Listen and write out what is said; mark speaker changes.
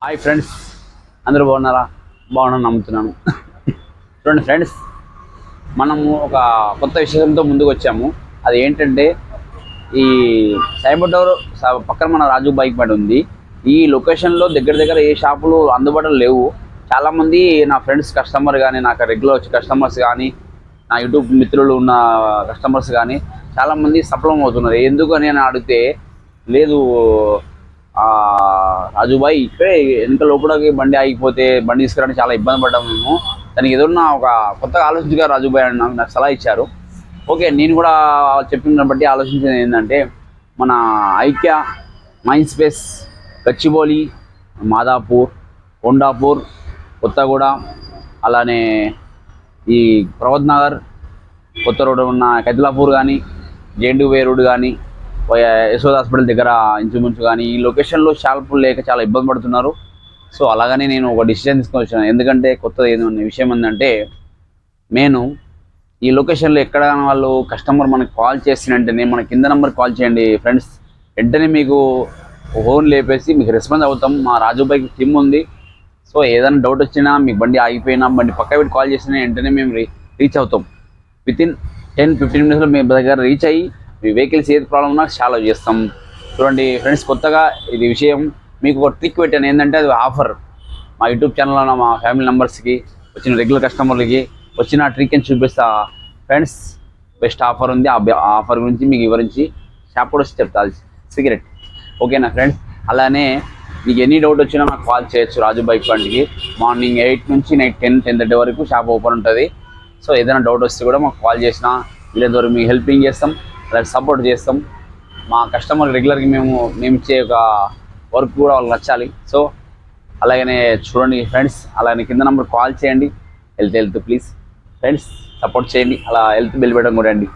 Speaker 1: Hi friends, అందరూ బాగున్నారా? బాగున్నాను నమ్ముతున్నాను. చూడండి ఫ్రెండ్స్, మనము ఒక కొత్త విషయంతో ముందుకు వచ్చాము. అది ఏంటంటే ఈ సైబర్ టవర్ పక్కన మన రాజు బైక్ బండి ఉంది. ఈ లొకేషన్లో దగ్గర ఏ షాపులు అందుబాటులో లేవు. చాలామంది నా ఫ్రెండ్స్ కస్టమర్ కానీ, నాకు రెగ్యులర్ వచ్చే కస్టమర్స్ కానీ, నా యూట్యూబ్ మిత్రులు ఉన్న కస్టమర్స్ కానీ చాలామంది సఫలం అవుతున్నారు. ఎందుకు అని అడిగితే, లేదు రాజుబాయ్ ఇక్కడే వెనక లోపలికి బండి ఆగిపోతే బండి తీసుకురావడానికి చాలా ఇబ్బంది పడ్డాము మేము. దానికి ఏదన్నా ఒక కొత్తగా ఆలోచించగా రాజుబాయ్ అని నాకు సలహా ఇచ్చారు. ఓకే, నేను కూడా చెప్పిన దాన్ని బట్టి ఆలోచించేది ఏంటంటే, మన ఐక్య, మైండ్ స్పేస్, గచ్చిబౌలి, మాదాపూర్, కొండాపూర్, కొత్తగూడ, అలానే ఈ ప్రవద్ నగర్, కొత్త రోడ్డు ఉన్న కైతలాపూర్ కానీ, జేఎన్టీయూ రోడ్ కానీ, యశోద హాస్పిటల్ దగ్గర ఇంచుమించు కానీ ఈ లొకేషన్లో షాపులు లేక చాలా ఇబ్బంది పడుతున్నారు. సో అలాగనే నేను ఒక డిసిజన్ తీసుకొని వచ్చాను. ఎందుకంటే కొత్త విషయం ఏంటంటే, నేను ఈ లొకేషన్లో ఎక్కడ వాళ్ళు కస్టమర్ మనకు కాల్ చేసిన వెంటనే మన కింద నెంబర్ కాల్ చేయండి ఫ్రెండ్స్, వెంటనే మీకు ఫోన్ లేపేసి మీకు రెస్పాన్స్ అవుతాం. మా రాజుబాయికి టీమ్ ఉంది. సో ఏదైనా డౌట్ వచ్చినా, మీకు బండి ఆగిపోయినా, బండి పక్క పెట్టి కాల్ చేసినా వెంటనే మేము రీచ్ అవుతాం. వితిన్ 10-15 మినిట్స్లో మీ దగ్గర రీచ్ అయ్యి మీ వెహికల్స్ ఏది ప్రాబ్లం ఉన్నా సాల్వ్ చేస్తాం. చూడండి ఫ్రెండ్స్, కొత్తగా ఇది విషయం మీకు ఒక ట్రిక్ పెట్టాను. ఏంటంటే అది ఆఫర్. మా యూట్యూబ్ ఛానల్లో మా ఫ్యామిలీ మెంబర్స్కి, వచ్చిన రెగ్యులర్ కస్టమర్లకి వచ్చిన ట్రిక్ అని చూపిస్తా ఫ్రెండ్స్. బెస్ట్ ఆఫర్ ఉంది. ఆ ఆఫర్ గురించి మీకు వివరించి షాప్ కూడా చెప్తా, సీక్రెట్. ఓకేనా ఫ్రెండ్స్? అలానే మీకు ఎనీ డౌట్ వచ్చినా నాకు కాల్ చేయొచ్చు. రాజు బైక్ బండికి మార్నింగ్ 8 నుంచి నైట్ 10-10:30 వరకు షాప్ ఓపెన్ ఉంటుంది. సో ఏదైనా డౌట్ వస్తే కూడా మాకు కాల్ చేసినా వీళ్ళ మీకు హెల్పింగ్ చేస్తాం, అలాగే సపోర్ట్ చేస్తాం. మా కస్టమర్ రెగ్యులర్గా మేము ఇచ్చే ఒక వర్క్ కూడా వాళ్ళకి నచ్చాలి. సో అలాగనే చూడండి ఫ్రెండ్స్, అలాగే కింద నెంబర్ కాల్ చేయండి. హెల్త్ ప్లీజ్ ఫ్రెండ్స్, సపోర్ట్ చేయండి. అలా హెల్త్ బిల్ పెట్టడం కూడా అండి.